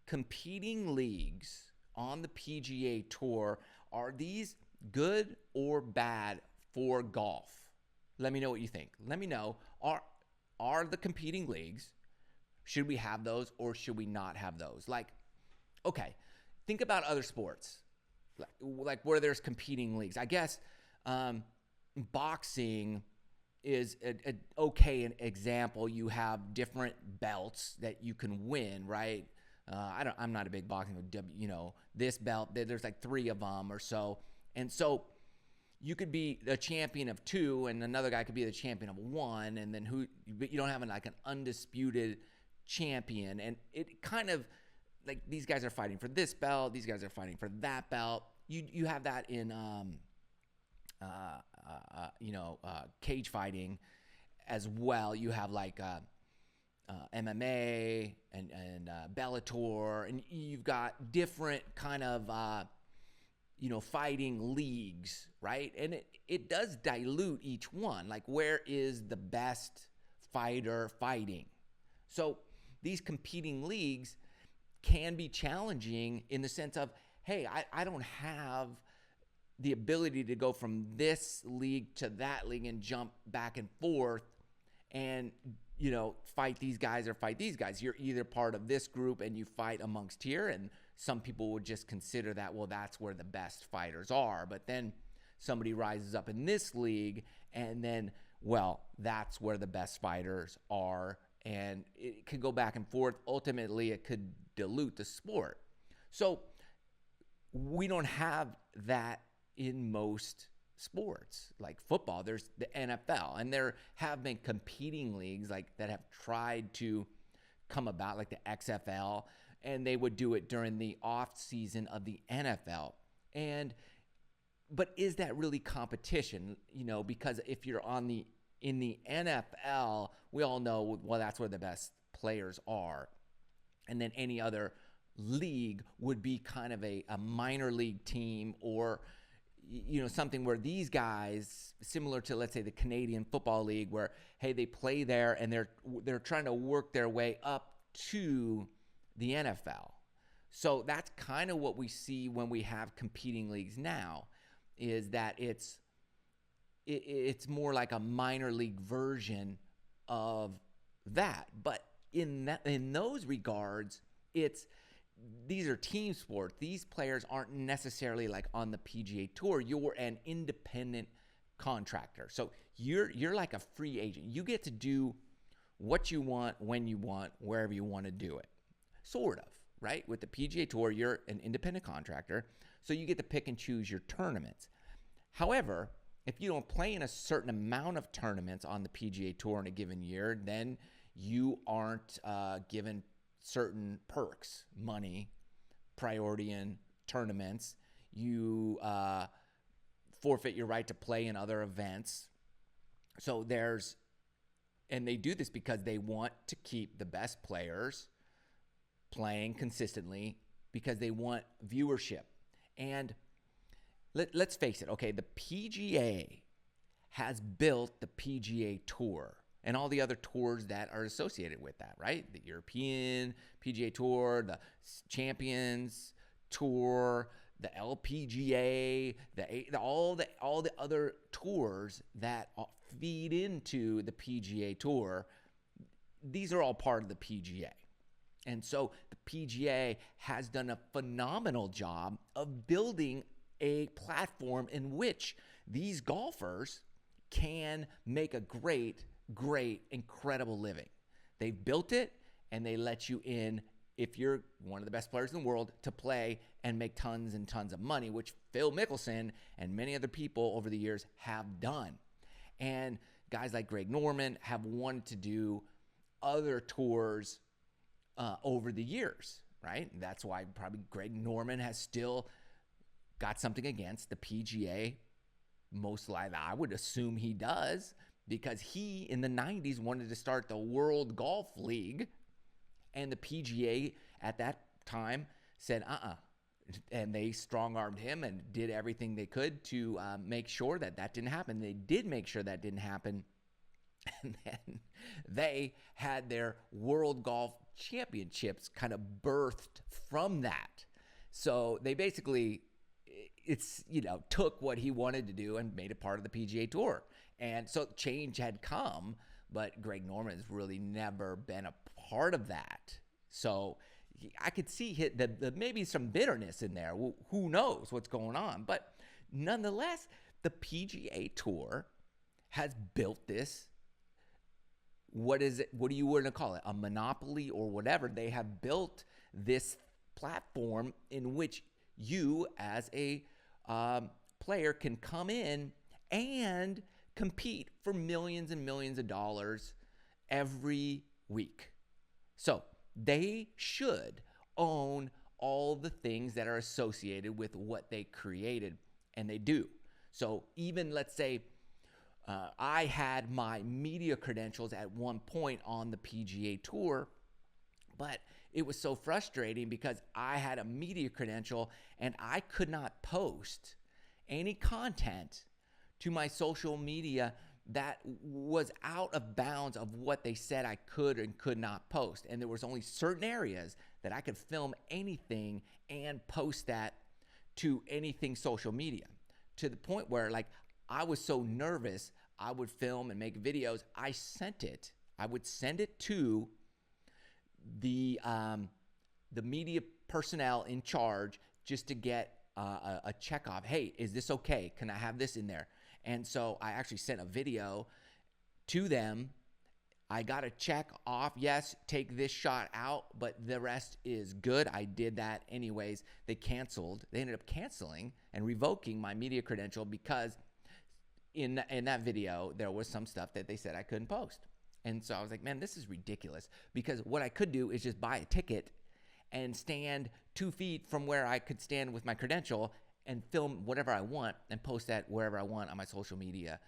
competing leagues on the PGA Tour, are these good or bad for golf? Let me know what you think. Let me know, are the competing leagues, should we have those or should we not have those? Like, okay, think about other sports, like where there's competing leagues. I guess boxing is an okay example. You have different belts that you can win, right? I'm not a big boxing, this belt, there's like 3 of them or so. And so you could be the champion of 2 and another guy could be the champion of 1, and then but you don't have like an undisputed champion. And it kind of like these guys are fighting for this belt, these guys are fighting for that belt. You have that in cage fighting as well. You have like MMA and Bellator, and you've got different kind of fighting leagues, right? And it does dilute each one. Like, where is the best fighter fighting? So these competing leagues can be challenging in the sense of, hey, I don't have the ability to go from this league to that league and jump back and forth and, fight these guys or fight these guys. You're either part of this group and you fight amongst here, and some people would just consider that, well, that's where the best fighters are. But then somebody rises up in this league and then, well, that's where the best fighters are. And it could go back and forth. Ultimately, it could dilute the sport. So we don't have that in most sports. Like football, there's the NFL, and there have been competing leagues like that have tried to come about, like the XFL, and they would do it during the off season of the NFL. But is that really competition? Because if you're in the NFL, we all know, well, that's where the best players are. And then any other league would be kind of a minor league team, or something where these guys, similar to, let's say, the Canadian Football League, where, hey, they play there and they're trying to work their way up to the NFL. So that's kind of what we see when we have competing leagues now, is that it's more like a minor league version of that. But in those regards, these are team sports. These players aren't necessarily like on the PGA Tour. You're an independent contractor. So you're like a free agent. You get to do what you want, when you want, wherever you want to do it. Sort of, right? With the PGA Tour, you're an independent contractor, so you get to pick and choose your tournaments. However, if you don't play in a certain amount of tournaments on the PGA Tour in a given year, then you aren't given certain perks, money, priority in tournaments. You forfeit your right to play in other events. So and they do this because they want to keep the best players playing consistently, because they want viewership. And let's face it, okay, the PGA has built the PGA Tour and all the other tours that are associated with that, right? The European PGA Tour, the Champions Tour, the LPGA, all the other tours that feed into the PGA Tour. These are all part of the PGA. And so the PGA has done a phenomenal job of building a platform in which these golfers can make a great, incredible living. They've built it, and they let you in, if you're one of the best players in the world, to play and make tons and tons of money, which Phil Mickelson and many other people over the years have done. And guys like Greg Norman have wanted to do other tours over the years, right? That's why probably Greg Norman has still got something against the PGA. Most likely, I would assume he does, because he, in the 90s, wanted to start the World Golf League, and the PGA at that time said, and they strong-armed him and did everything they could to make sure that didn't happen. They did make sure that didn't happen, And then they had their World Golf Championships kind of birthed from that. So they basically, took what he wanted to do and made it part of the PGA Tour. And so change had come, but Greg Norman has really never been a part of that. So I could see maybe some bitterness in there. Who knows what's going on? But nonetheless, the PGA Tour has built this. What is it? What do you want to call it? A monopoly or whatever. They have built this platform in which you, as a player, can come in and compete for millions and millions of dollars every week. So they should own all the things that are associated with what they created, and they do. So even, let's say, I had my media credentials at one point on the PGA Tour, but it was so frustrating because I had a media credential and I could not post any content to my social media that was out of bounds of what they said I could and could not post. And there was only certain areas that I could film anything and post that to anything social media, to the point where, like, I was so nervous, I would film and make videos. I would send it to the media personnel in charge just to get a check off. Hey, is this okay? Can I have this in there? And so I actually sent a video to them. I got a check off. Yes, take this shot out, but the rest is good. I did that anyways. They ended up canceling and revoking my media credential because in that video, there was some stuff that they said I couldn't post. And so I was like, man, this is ridiculous, because what I could do is just buy a ticket and stand 2 feet from where I could stand with my credential and film whatever I want and post that wherever I want on my social media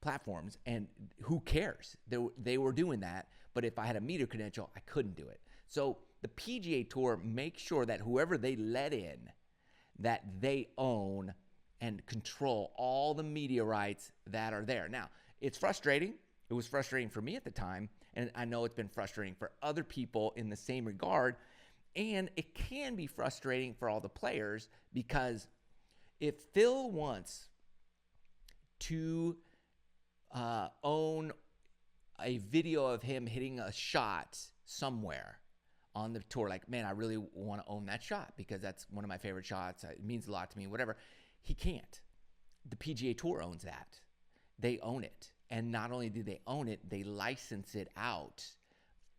platforms. And who cares? They were doing that. But if I had a media credential, I couldn't do it. So the PGA Tour makes sure that whoever they let in, that they own and control all the media rights that are there. Now, it's frustrating. It was frustrating for me at the time, and I know it's been frustrating for other people in the same regard. And it can be frustrating for all the players, because if Phil wants to own a video of him hitting a shot somewhere on the tour, like, man, I really want to own that shot because that's one of my favorite shots, it means a lot to me, whatever, he can't. The PGA Tour owns that. They own it. And not only do they own it, they license it out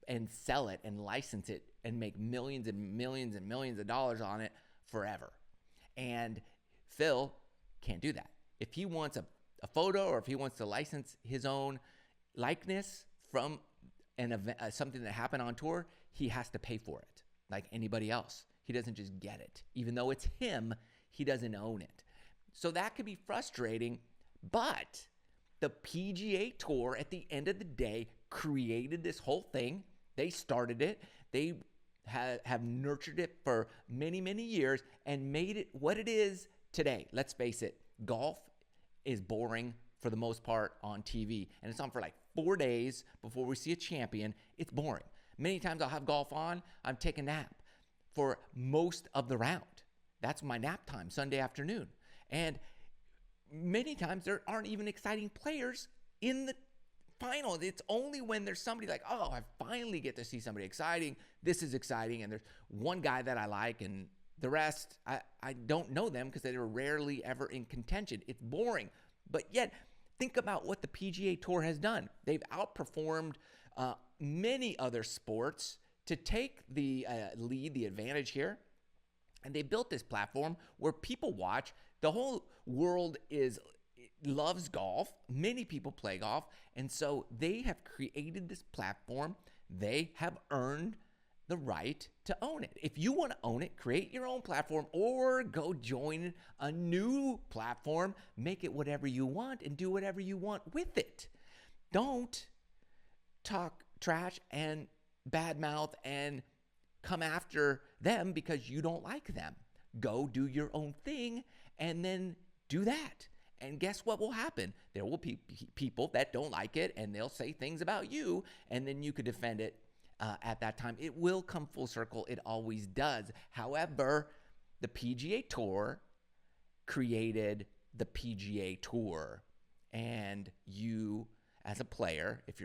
and sell it and license it and make millions and millions and millions of dollars on it forever. And Phil can't do that. If he wants a photo, or if he wants to license his own likeness from an event, something that happened on tour, he has to pay for it like anybody else. He doesn't just get it. Even though it's him, he doesn't own it. So that could be frustrating, but the PGA Tour, at the end of the day, created this whole thing. They started it. They have nurtured it for many, many years and made it what it is today. Let's face it, golf is boring for the most part on TV. And it's on for like 4 days before we see a champion. It's boring. Many times I'll have golf on, I'm taking a nap for most of the round. That's my nap time, Sunday afternoon. And many times there aren't even exciting players in the final. It's only when there's somebody like, oh, I finally get to see somebody exciting. This is exciting. And there's one guy that I like, and the rest, I don't know them because they're rarely ever in contention. It's boring. But yet, think about what the PGA Tour has done. They've outperformed many other sports to take the lead, the advantage here. And they built this platform where people watch. The whole world loves golf. Many people play golf. And so they have created this platform. They have earned the right to own it. If you want to own it, create your own platform or go join a new platform. Make it whatever you want and do whatever you want with it. Don't talk trash and badmouth and come after them because you don't like them. Go do your own thing and then do that. And guess what will happen? There will be people that don't like it, and they'll say things about you, and then you could defend it at that time. It will come full circle. It always does. However, the PGA Tour created the PGA Tour, and you, as a player, if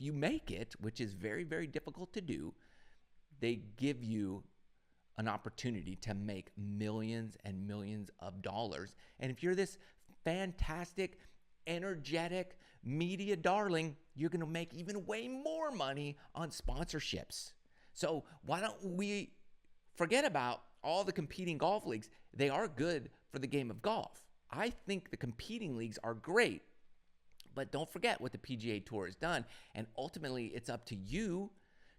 you make it, which is very, very difficult to do, they give you an opportunity to make millions and millions of dollars. And if you're this fantastic, energetic media darling, you're going to make even way more money on sponsorships. So why don't we forget about all the competing golf leagues? They are good for the game of golf. I think the competing leagues are great, but don't forget what the PGA Tour has done. And ultimately, it's up to you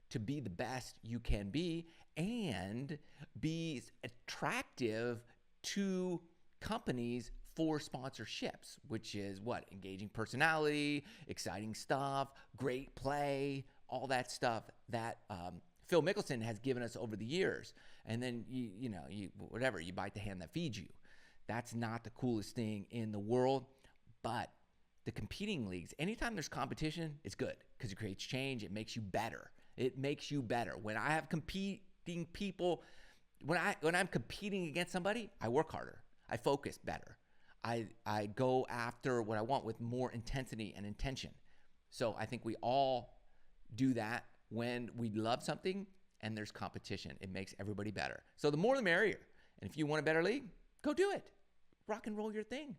to be the best you can be and be attractive to companies for sponsorships, which is what? Engaging personality, exciting stuff, great play, all that stuff that Phil Mickelson has given us over the years. And then, you bite the hand that feeds you. That's not the coolest thing in the world, but the competing leagues, anytime there's competition, it's good because it creates change. It makes you better. It makes you better. When I have competing people, when I'm competing against somebody, I work harder. I focus better. I go after what I want with more intensity and intention. So I think we all do that when we love something and there's competition. It makes everybody better. So the more the merrier. And if you want a better league, go do it. Rock and roll your thing.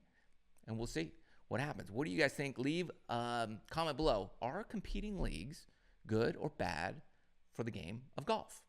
And we'll see what happens. What do you guys think? Leave a comment below. Are competing leagues good or bad for the game of golf?